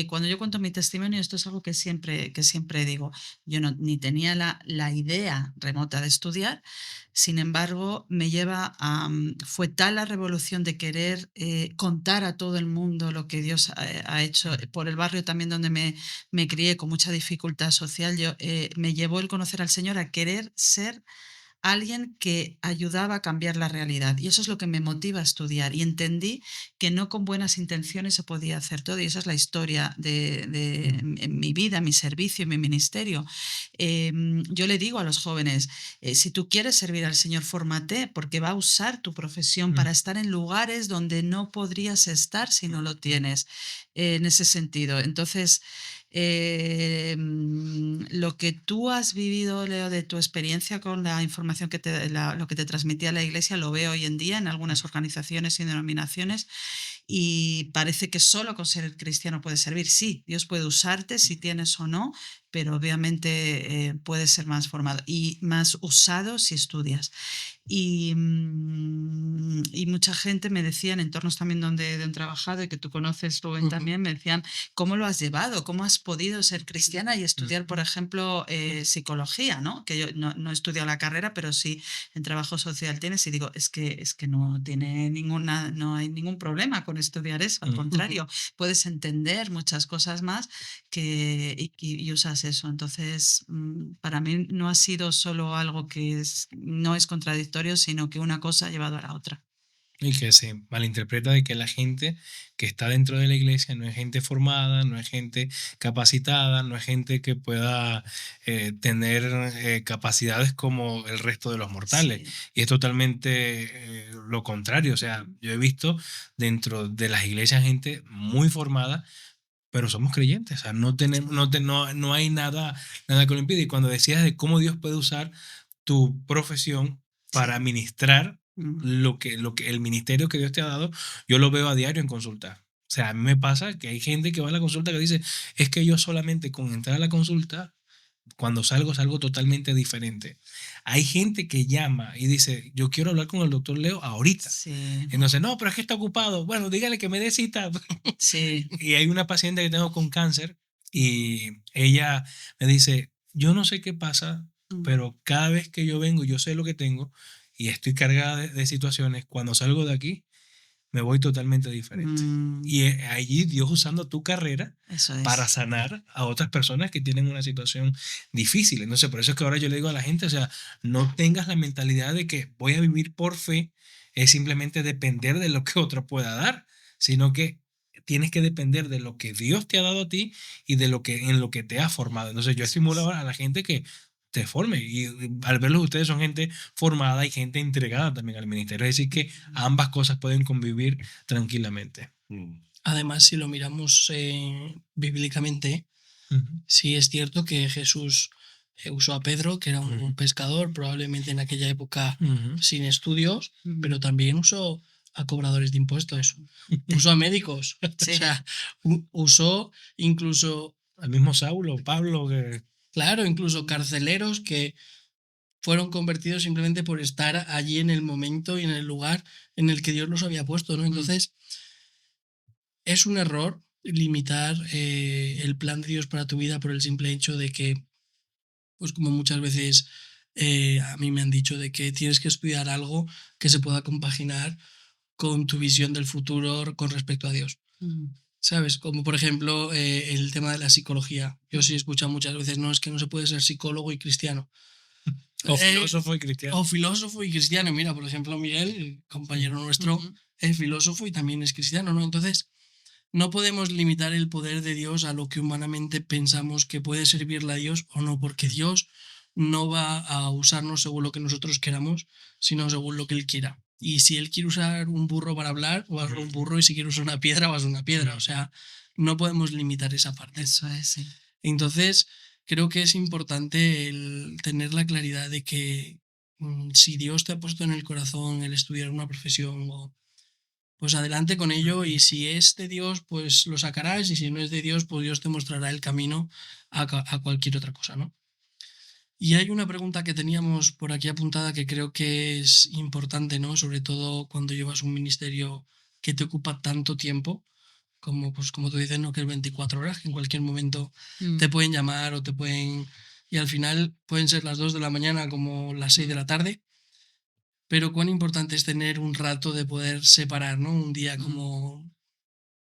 cuando yo cuento mi testimonio, esto es algo que siempre digo. Yo ni tenía la idea remota de estudiar, sin embargo, me lleva fue tal la revolución de querer contar a todo el mundo lo que Dios ha hecho. Por el barrio también donde me crié con mucha dificultad social, me llevó el conocer al Señor a querer ser alguien que ayudaba a cambiar la realidad. Y eso es lo que me motiva a estudiar. Y entendí que no con buenas intenciones se podía hacer todo. Y esa es la historia de mi vida, mi servicio, mi ministerio. Yo le digo a los jóvenes, si tú quieres servir al Señor, fórmate, porque va a usar tu profesión para estar en lugares donde no podrías estar si no lo tienes. En ese sentido. Entonces, lo que tú has vivido, Leo, de tu experiencia con la información lo que te transmitía la Iglesia, lo veo hoy en día en algunas organizaciones y denominaciones, y parece que solo con ser cristiano puedes servir. Sí, Dios puede usarte si tienes o no, pero obviamente puedes ser más formado y más usado si estudias. Y mucha gente me decía, en entornos también donde he trabajado y que tú conoces, Rubén, también, me decían, ¿cómo lo has llevado? ¿Cómo has podido ser cristiana y estudiar, por ejemplo, psicología? ¿No? Que yo no he estudiado la carrera, pero sí en trabajo social tienes. Y digo, es que no hay ningún problema con estudiar eso. Al contrario, puedes entender muchas cosas más y usas eso. Entonces, para mí no ha sido solo algo que no es contradictorio, sino que una cosa ha llevado a la otra. Y que se malinterpreta de que la gente que está dentro de la iglesia no es gente formada, no es gente capacitada, no es gente que pueda tener capacidades como el resto de los mortales. Sí. Y es totalmente lo contrario. O sea, yo he visto dentro de las iglesias gente muy formada, pero somos creyentes. O sea, no tenemos, no hay nada que lo impide. Y cuando decías de cómo Dios puede usar tu profesión para ministrar lo que el ministerio que Dios te ha dado, yo lo veo a diario en consulta. O sea, a mí me pasa que hay gente que va a la consulta que dice, es que yo solamente con entrar a la consulta, cuando salgo totalmente diferente. Hay gente que llama y dice, yo quiero hablar con el doctor Leo ahorita. Sí. Entonces, no, pero es que está ocupado. Bueno, dígale que me dé cita. Sí. Y hay una paciente que tengo con cáncer y ella me dice, yo no sé qué pasa, pero cada vez que yo vengo, yo sé lo que tengo y estoy cargada de situaciones. Cuando salgo de aquí, me voy totalmente diferente. Y allí Dios usando tu carrera para sanar a otras personas que tienen una situación difícil. Entonces, por eso es que ahora yo le digo a la gente, o sea, no tengas la mentalidad de que voy a vivir por fe, es simplemente depender de lo que otro pueda dar, sino que tienes que depender de lo que Dios te ha dado a ti y de en lo que te ha formado. Entonces, yo estimulo a la gente que te forme, y al verlos ustedes son gente formada y gente entregada también al ministerio, es decir que ambas cosas pueden convivir tranquilamente. Además, si lo miramos bíblicamente, sí es cierto que Jesús usó a Pedro, que era un pescador, probablemente en aquella época sin estudios, pero también usó a cobradores de impuestos, usó a médicos, Sí. o sea, usó incluso al mismo Saulo, Pablo, que... Claro, incluso carceleros que fueron convertidos simplemente por estar allí en el momento y en el lugar en el que Dios los había puesto, ¿no? Entonces, es un error limitar el plan de Dios para tu vida por el simple hecho de que, pues como muchas veces a mí me han dicho, de que tienes que estudiar algo que se pueda compaginar con tu visión del futuro con respecto a Dios. ¿Sabes? Como por ejemplo el tema de la psicología. Yo sí he escuchado muchas veces, no, es que no se puede ser psicólogo y cristiano. O filósofo y cristiano. O filósofo y cristiano. Mira, por ejemplo, Miguel, el compañero nuestro, es filósofo y también es cristiano, ¿no? Entonces, no podemos limitar el poder de Dios a lo que humanamente pensamos que puede servirle a Dios o no, porque Dios no va a usarnos según lo que nosotros queramos, sino según lo que Él quiera. Y si Él quiere usar un burro para hablar, va a ser un burro, y si quiere usar una piedra, va a ser una piedra. O sea, no podemos limitar esa parte. Eso es, sí. Entonces, creo que es importante el tener la claridad de que si Dios te ha puesto en el corazón el estudiar una profesión, pues adelante con ello, y si es de Dios, pues lo sacarás, y si no es de Dios, pues Dios te mostrará el camino a cualquier otra cosa, ¿no? Y hay una pregunta que teníamos por aquí apuntada que creo que es importante, ¿no? Sobre todo cuando llevas un ministerio que te ocupa tanto tiempo, como, pues, como tú dices, ¿no? Que es 24 horas, que en cualquier momento te pueden llamar o te pueden... Y al final pueden ser las 2 de la mañana como las 6 de la tarde, pero cuán importante es tener un rato de poder separar, ¿no? Un día como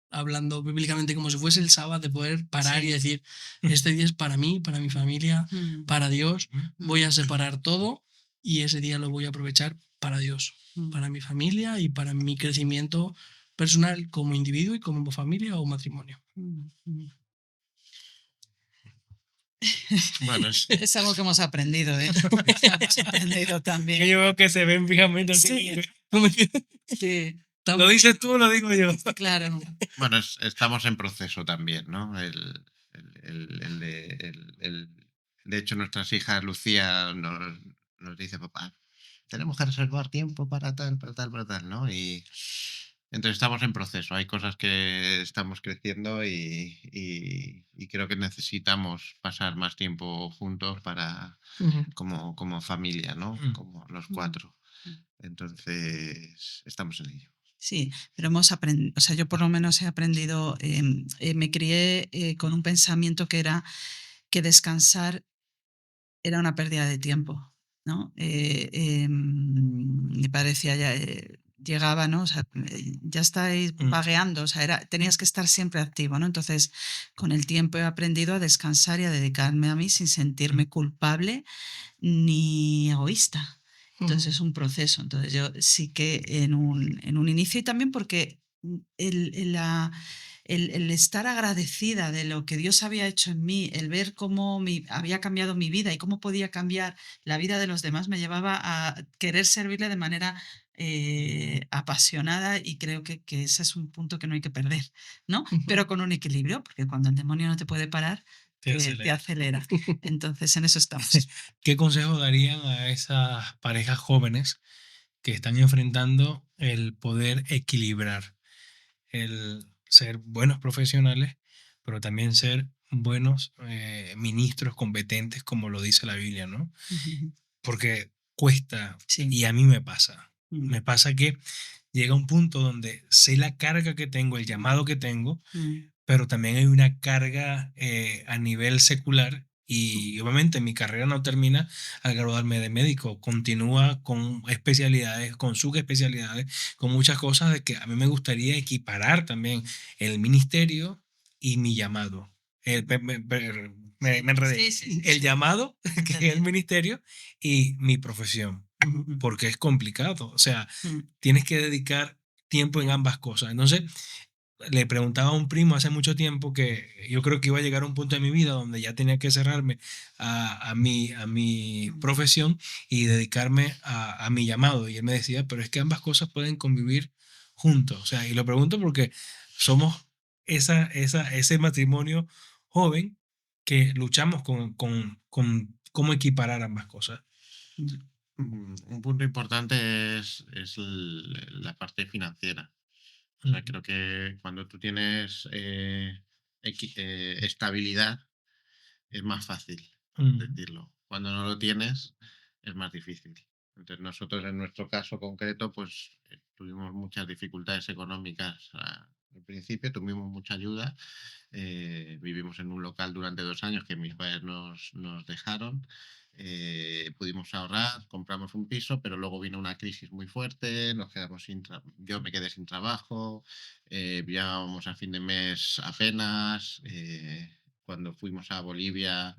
hablando bíblicamente como si fuese el sábado, de poder parar y Sí. decir, este día es para mí, para mi familia, para Dios, voy a separar todo y ese día lo voy a aprovechar para Dios, para mi familia y para mi crecimiento personal como individuo y como familia o matrimonio. Bueno, Es algo que hemos aprendido, ¿eh? Hemos aprendido Que también. yo veo que se ven fijamente así. Sí, ¿Lo dices tú o lo digo yo? claro. bueno, estamos en proceso también, ¿no? De hecho, nuestras hijas, Lucía, nos dice, papá, tenemos que reservar tiempo para tal, para tal, para tal, ¿no? Y entonces estamos en proceso. Hay cosas que estamos creciendo y creo que necesitamos pasar más tiempo juntos como familia, ¿no? Como los cuatro. Entonces, estamos en ello. Sí, pero hemos aprendido, o sea, yo por lo menos he aprendido, me crié con un pensamiento que era que descansar era una pérdida de tiempo, ¿no? Me parecía ya, llegaba, ¿no? O sea, ya estáis vagueando, o sea, tenías que estar siempre activo, ¿no? Entonces, con el tiempo he aprendido a descansar y a dedicarme a mí sin sentirme culpable ni egoísta. Entonces es un proceso. Entonces yo sí que en un inicio y también porque el estar agradecida de lo que Dios había hecho en mí, el ver cómo había cambiado mi vida y cómo podía cambiar la vida de los demás, me llevaba a querer servirle de manera apasionada y creo que ese es un punto que no hay que perder, ¿no? Pero con un equilibrio, porque cuando el demonio no te puede parar, te acelera. Entonces en eso estamos. ¿Qué consejo darían a esas parejas jóvenes que están enfrentando el poder equilibrar, el ser buenos profesionales, pero también ser buenos ministros competentes, como lo dice la Biblia, ¿no? Porque cuesta, Sí. y a mí me pasa. Me pasa que llega un punto donde sé la carga que tengo, el llamado que tengo, pero también hay una carga a nivel secular y obviamente mi carrera no termina al graduarme de médico, continúa con especialidades, con subespecialidades, con muchas cosas de que a mí me gustaría equiparar también el ministerio y mi llamado. Me enredé. Sí. El llamado, que es el ministerio, y mi profesión, porque es complicado. O sea, tienes que dedicar tiempo en ambas cosas. Entonces, le preguntaba a un primo hace mucho tiempo que yo creo que iba a llegar a un punto de mi vida donde ya tenía que cerrarme a mi profesión y dedicarme a mi llamado. Y él me decía, pero es que ambas cosas pueden convivir juntos. O sea, y lo pregunto porque somos ese matrimonio joven que luchamos con cómo equiparar ambas cosas. Un punto importante es la parte financiera. O sea, creo que cuando tú tienes estabilidad es más fácil decirlo. Cuando no lo tienes es más difícil. Entonces nosotros en nuestro caso concreto pues tuvimos muchas dificultades económicas al principio, tuvimos mucha ayuda. Vivimos en un local durante 2 años que mis padres nos dejaron. Pudimos ahorrar, compramos un piso, pero luego vino una crisis muy fuerte, nos quedamos yo me quedé sin trabajo, vivíamos a fin de mes apenas. Cuando fuimos a Bolivia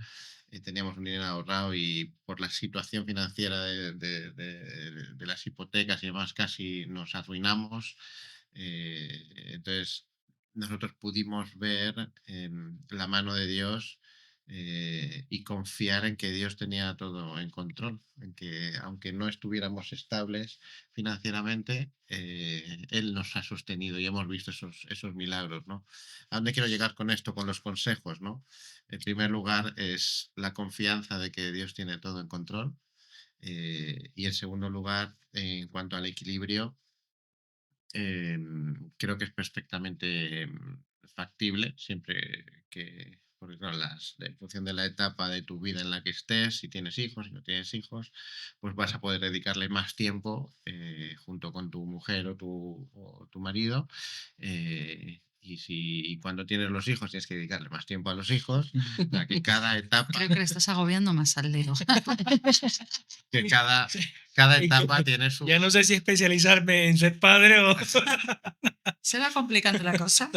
teníamos un dinero ahorrado y por la situación financiera de las hipotecas y demás casi nos arruinamos. Entonces nosotros pudimos ver la mano de Dios y confiar en que Dios tenía todo en control, en que aunque no estuviéramos estables financieramente, Él nos ha sostenido y hemos visto esos milagros, ¿no? ¿A dónde quiero llegar con esto, con los consejos, ¿no? En primer lugar es la confianza de que Dios tiene todo en control y en segundo lugar, en cuanto al equilibrio, creo que es perfectamente factible, siempre que, porque en función de la etapa de tu vida en la que estés, si tienes hijos, si no tienes hijos, pues vas a poder dedicarle más tiempo junto con tu mujer o tu marido. Y cuando tienes los hijos tienes que dedicarle más tiempo a los hijos. O sea, que cada etapa, Creo que le estás agobiando más al Leo. que cada etapa tiene su... Ya no sé si especializarme en ser padre o... ¿Se va complicando la cosa?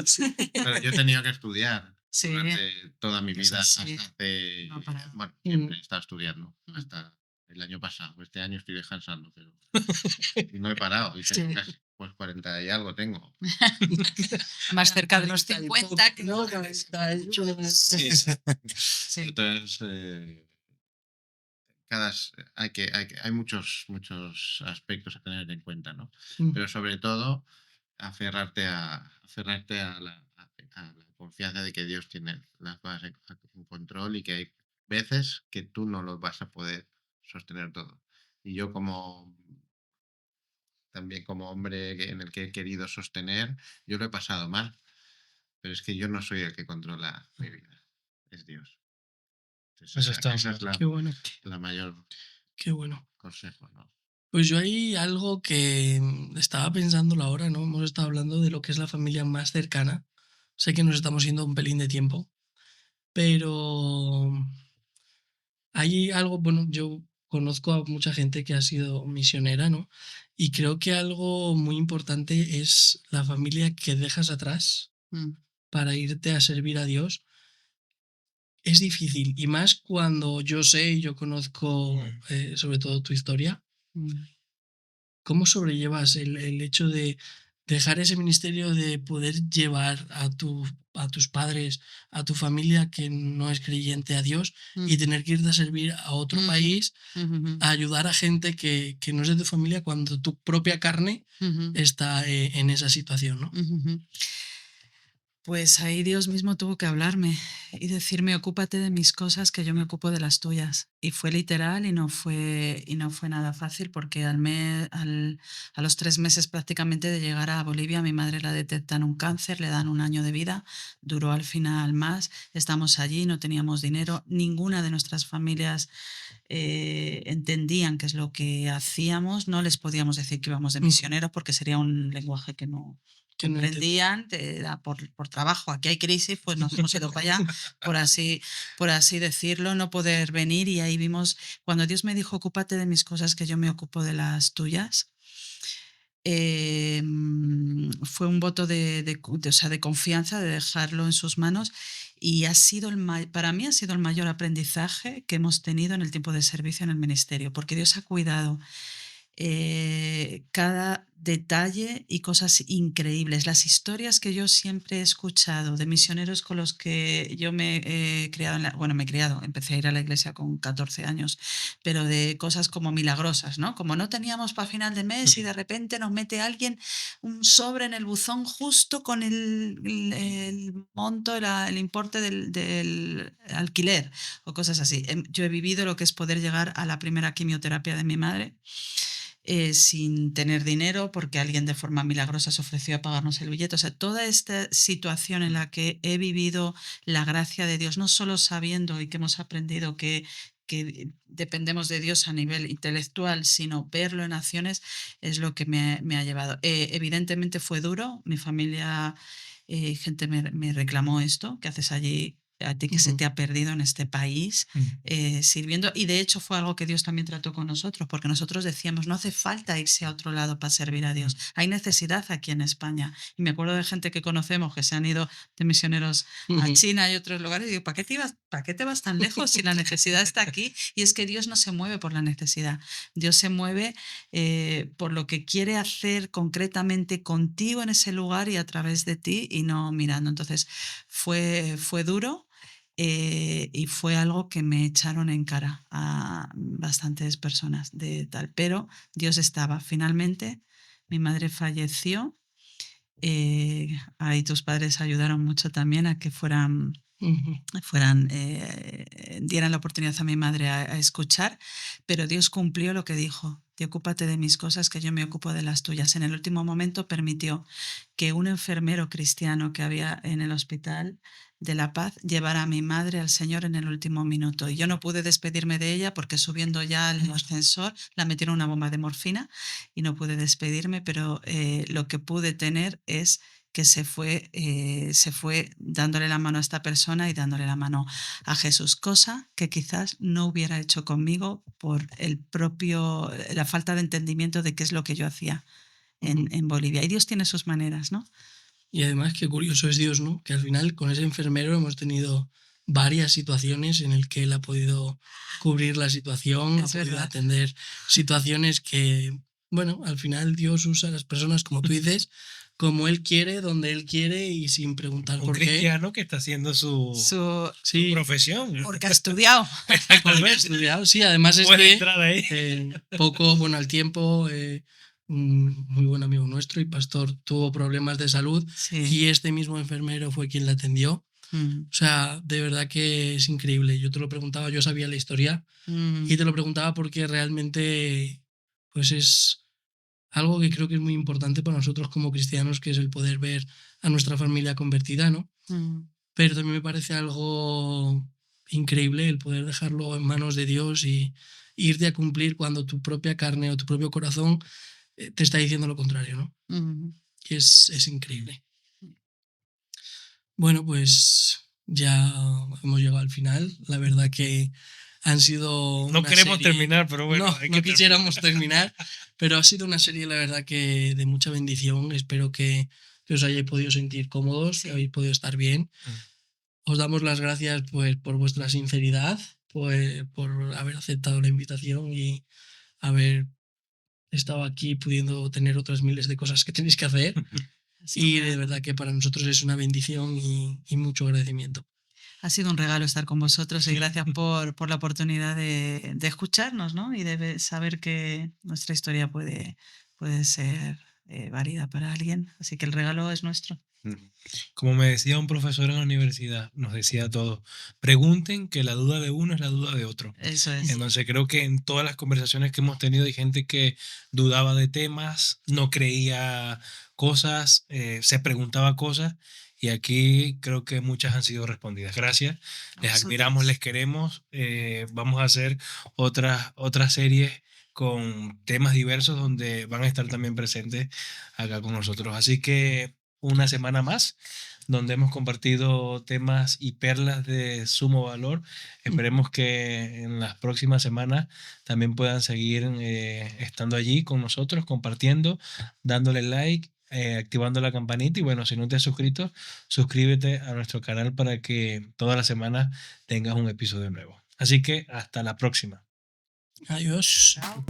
Pero yo he tenido que estudiar Sí. durante toda mi vida Sí. hasta hace... No ha parado. Bueno, siempre he estado estudiando hasta el año pasado. Este año estoy descansando, pero no he parado. Y tengo Sí. casi, pues 40 y algo tengo. Más cerca de los 50 que No, Sí. Entonces, hay muchos aspectos a tener en cuenta, ¿no? Pero sobre todo, aferrarte a la confianza de que Dios tiene las cosas en control y que hay veces que tú no lo vas a poder sostener todo. Y yo también como hombre en el que he querido sostener, yo lo he pasado mal, pero es que yo no soy el que controla mi vida, es Dios. Entonces, Eso está esa es Qué bueno, la mayor qué bueno. consejo, ¿no? Pues yo hay algo que estaba pensándolo ahora, ¿no? Hemos estado hablando de lo que es la familia más cercana. Sé que nos estamos yendo un pelín de tiempo, pero hay algo, bueno, yo conozco a mucha gente que ha sido misionera, ¿no? Y creo que algo muy importante es la familia que dejas atrás para irte a servir a Dios. Es difícil, y más cuando yo sé y yo conozco sobre todo tu historia. ¿Cómo sobrellevas el hecho de dejar ese ministerio, de poder llevar a tus padres, a tu familia que no es creyente a Dios y tener que irte a servir a otro país, a ayudar a gente que no es de tu familia cuando tu propia carne está en esa situación, ¿no? Pues ahí Dios mismo tuvo que hablarme y decirme, ocúpate de mis cosas, que yo me ocupo de las tuyas. Y fue literal y no fue nada fácil, porque a los 3 meses prácticamente de llegar a Bolivia, a mi madre la detectan un cáncer, le dan 1 año de vida, duró al final más, estamos allí, no teníamos dinero, ninguna de nuestras familias entendían qué es lo que hacíamos, no les podíamos decir que íbamos de misioneros porque sería un lenguaje que no comprendían, por trabajo, aquí hay crisis, pues nos hemos ido para allá, por así decirlo, no poder venir. Y ahí vimos, cuando Dios me dijo, ocúpate de mis cosas, que yo me ocupo de las tuyas, fue un voto de confianza, de dejarlo en sus manos, y para mí ha sido el mayor aprendizaje que hemos tenido en el tiempo de servicio en el ministerio, porque Dios ha cuidado cada detalle y cosas increíbles. Las historias que yo siempre he escuchado de misioneros con los que yo me he criado, empecé a ir a la iglesia con 14 años, pero de cosas como milagrosas, ¿no? Como no teníamos para final de mes y de repente nos mete alguien un sobre en el buzón justo con el monto, el importe del alquiler o cosas así. Yo he vivido lo que es poder llegar a la primera quimioterapia de mi madre sin tener dinero, porque alguien de forma milagrosa se ofreció a pagarnos el billete. O sea, toda esta situación en la que he vivido la gracia de Dios, no solo sabiendo y que hemos aprendido que dependemos de Dios a nivel intelectual, sino verlo en acciones, es lo que me ha llevado. Evidentemente fue duro, mi familia, gente me reclamó esto, ¿qué haces allí? A ti que se te ha perdido en este país sirviendo. Y de hecho fue algo que Dios también trató con nosotros, porque nosotros decíamos, no hace falta irse a otro lado para servir a Dios, hay necesidad aquí en España. Y me acuerdo de gente que conocemos que se han ido de misioneros a China y otros lugares, y digo, ¿para qué te vas tan lejos si la necesidad está aquí? Y es que Dios no se mueve por la necesidad, Dios se mueve por lo que quiere hacer concretamente contigo en ese lugar y a través de ti, y no mirando. Entonces fue duro. Y fue algo que me echaron en cara a bastantes personas de tal, pero Dios estaba. Finalmente mi madre falleció, ahí tus padres ayudaron mucho también a que dieran la oportunidad a mi madre a escuchar, pero Dios cumplió lo que dijo. y ocúpate de mis cosas, que yo me ocupo de las tuyas. En el último momento permitió que un enfermero cristiano que había en el hospital de La Paz llevara a mi madre al Señor en el último minuto. Y yo no pude despedirme de ella porque subiendo ya al ascensor la metieron una bomba de morfina y no pude despedirme, pero lo que pude tener es que se fue dándole la mano a esta persona y dándole la mano a Jesús, cosa que quizás no hubiera hecho conmigo por la falta de entendimiento de qué es lo que yo hacía en Bolivia. Y Dios tiene sus maneras, ¿no? Y además, qué curioso es Dios, ¿no? Que al final con ese enfermero hemos tenido varias situaciones en las que él ha podido cubrir la situación, ha podido atender situaciones que, bueno, al final Dios usa a las personas, como tú dices, como Él quiere, donde Él quiere y sin preguntar por qué. Un cristiano que está haciendo su profesión. Porque ha estudiado. Porque ha estudiado, sí. Además es Puede que entrar ahí. al tiempo, un muy buen amigo nuestro y pastor tuvo problemas de salud y este mismo enfermero fue quien le atendió. O sea, de verdad que es increíble. Yo te lo preguntaba, yo sabía la historia y te lo preguntaba porque realmente pues es algo que creo que es muy importante para nosotros como cristianos, que es el poder ver a nuestra familia convertida, ¿no? Pero también me parece algo increíble el poder dejarlo en manos de Dios y irte a cumplir cuando tu propia carne o tu propio corazón te está diciendo lo contrario, ¿no? Y es increíble. Bueno, pues ya hemos llegado al final. La verdad que han sido no queremos terminar, pero bueno. No quisiéramos terminar, pero ha sido una serie, la verdad, que de mucha bendición. Espero que os hayáis podido sentir cómodos, que habéis podido estar bien. Os damos las gracias pues, por vuestra sinceridad, pues, por haber aceptado la invitación y haber estado aquí pudiendo tener otras miles de cosas que tenéis que hacer. Y de verdad que para nosotros es una bendición y mucho agradecimiento. Ha sido un regalo estar con vosotros y gracias por la oportunidad de escucharnos, ¿no? Y de saber que nuestra historia puede ser válida para alguien. Así que el regalo es nuestro. Como me decía un profesor en la universidad, nos decía a todos, pregunten que la duda de uno es la duda de otro. Eso es. Entonces creo que en todas las conversaciones que hemos tenido hay gente que dudaba de temas, no creía cosas, se preguntaba cosas y aquí creo que muchas han sido respondidas. Gracias, les admiramos, les queremos. Vamos a hacer otras series con temas diversos donde van a estar también presentes acá con nosotros. Así que una semana más donde hemos compartido temas y perlas de sumo valor. Esperemos que en las próximas semanas también puedan seguir estando allí con nosotros, compartiendo, dándole like, activando la campanita y bueno, si no te has suscrito, suscríbete a nuestro canal para que toda la semana tengas un episodio nuevo. Así que hasta la próxima. Adiós. Chao.